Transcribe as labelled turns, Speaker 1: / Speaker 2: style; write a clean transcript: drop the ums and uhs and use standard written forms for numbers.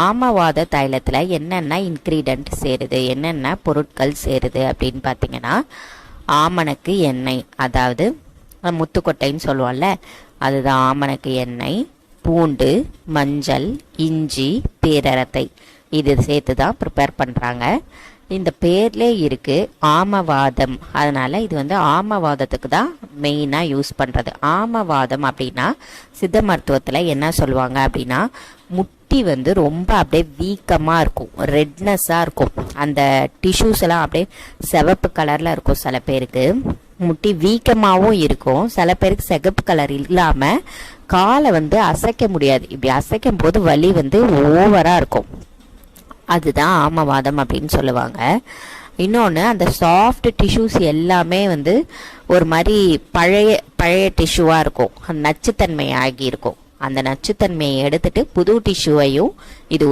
Speaker 1: ஆமவாத தைலத்தில் என்னென்ன இன்க்ரீடியன்ட் சேருது, என்னென்ன பொருட்கள் சேருது அப்படின்னு பார்த்தீங்கன்னா, ஆமணக்கு எண்ணெய், அதாவது முத்துக்கொட்டைன்னு சொல்லுவோம்ல, அதுதான் ஆமணக்கு எண்ணெய், பூண்டு, மஞ்சள், இஞ்சி, பேரரத்தை, இது சேர்த்து தான் ப்ரிப்பேர் பண்ணுறாங்க. இந்த பேர்லே இருக்குது ஆமவாதம், அதனால் இது வந்து ஆமவாதத்துக்கு தான் மெயினாக யூஸ் பண்ணுறது. ஆமவாதம் அப்படின்னா சித்த மருத்துவத்தில் என்ன சொல்லுவாங்க அப்படின்னா, முட்டி வந்து ரொம்ப அப்படியே வீக்கமாக இருக்கும், ரெட்னஸாக இருக்கும், அந்த டிஷ்யூஸ் எல்லாம் அப்படியே சிவப்பு கலரில் இருக்கும். சில பேருக்கு முட்டி வீக்கமாகவும் இருக்கும், சில பேருக்கு சிகப்பு கலர் இல்லாமல் காலை வந்து அசைக்க முடியாது. இப்படி அசைக்கும் போது வலி வந்து ஓவராக இருக்கும், அதுதான் ஆமவாதம் அப்படின்னு சொல்லுவாங்க. இன்னொன்று, அந்த சாஃப்ட் டிஷ்யூஸ் எல்லாமே வந்து ஒரு மாதிரி பழைய டிஷ்யூவாக இருக்கும், நச்சுத்தன்மை ஆகி இருக்கும். அந்த நச்சுத்தன்மையை எடுத்துட்டு புது டிஷ்யூவையும் இது